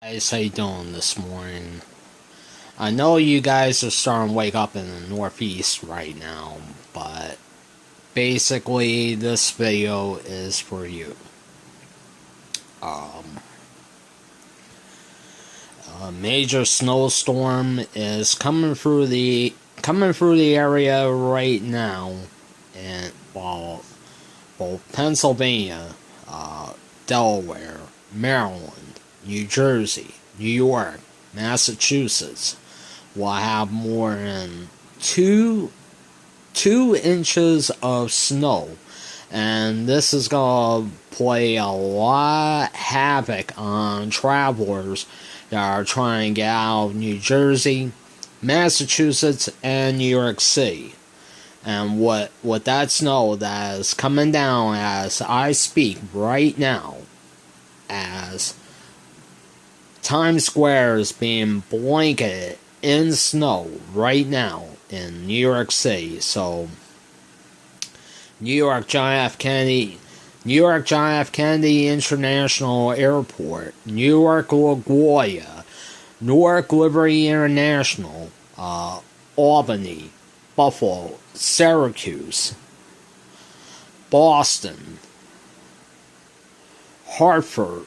Guys, how you doing this morning? I know you guys are starting to wake up in the Northeast right now, but basically this video is for you. A major snowstorm is coming through the area right now, and both Pennsylvania, Delaware, Maryland, New Jersey, New York, Massachusetts will have more than two inches of snow, and this is gonna play a lot of havoc on travelers that are trying to get out of New Jersey, Massachusetts, and New York City. And what that snow that is coming down as I speak right now, as Times Square is being blanketed in snow right now in New York City. So, New York John F. Kennedy International Airport, Newark LaGuardia, Newark Liberty International, Albany, Buffalo, Syracuse, Boston, Hartford,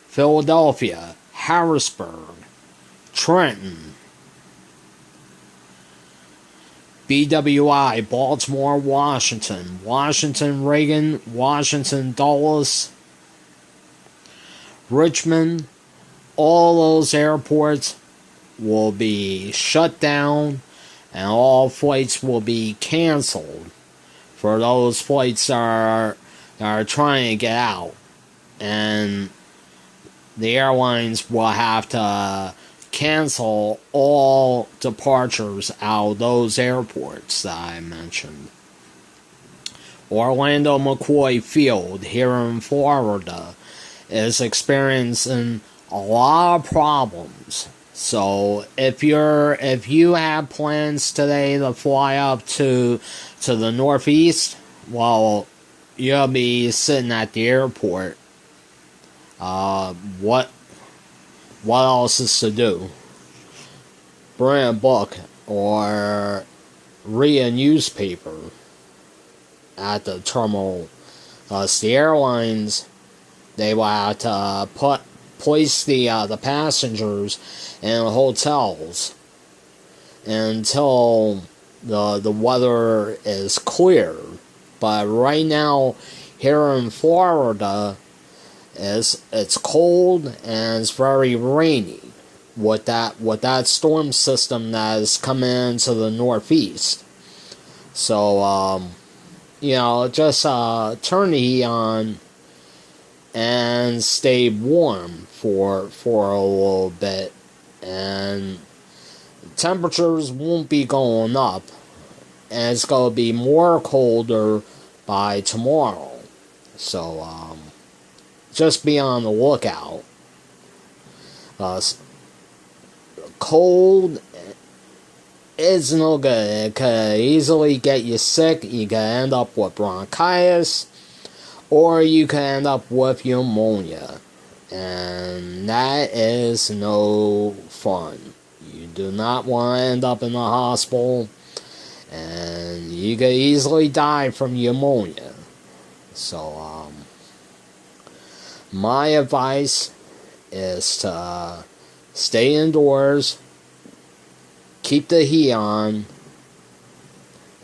Philadelphia, Harrisburg, Trenton, BWI, Baltimore, Washington, Reagan, Washington, Dulles, Richmond. All those airports will be shut down and all flights will be canceled for those flights that are trying to get out. And the airlines will have to cancel all departures out of those airports that I mentioned. Orlando McCoy Field here in Florida is experiencing a lot of problems. So if you have plans today to fly up to the Northeast, well, you'll be sitting at the airport. What else is to do? Bring a book or read a newspaper at the terminal. The airlines, they will have to place the passengers in hotels until the weather is clear. But right now, here in Florida, it's cold and it's very rainy with that storm system that is coming into the Northeast. So just turn the heat on and stay warm for a little bit, and temperatures won't be going up, and it's going to be more colder by tomorrow. So just be on the lookout. Cold is no good. It could easily get you sick. You could end up with bronchitis, or you could end up with pneumonia. And that is no fun. You do not want to end up in the hospital, and you could easily die from pneumonia. So, my advice is to stay indoors, keep the heat on,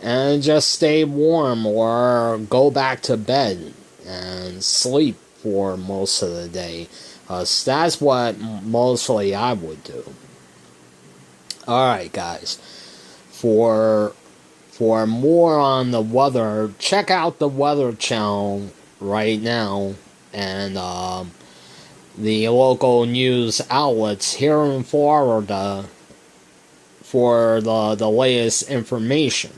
and just stay warm or go back to bed and sleep for most of the day. That's what mostly I would do. Alright, guys. For more on the weather, check out the Weather Channel right now and the local news outlets here in Florida for the latest information.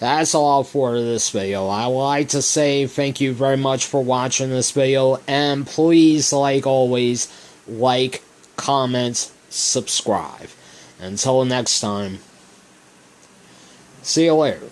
That's all for this video. I would like to say thank you very much for watching this video, and please, like always, like, comment, subscribe. Until next time, see you later.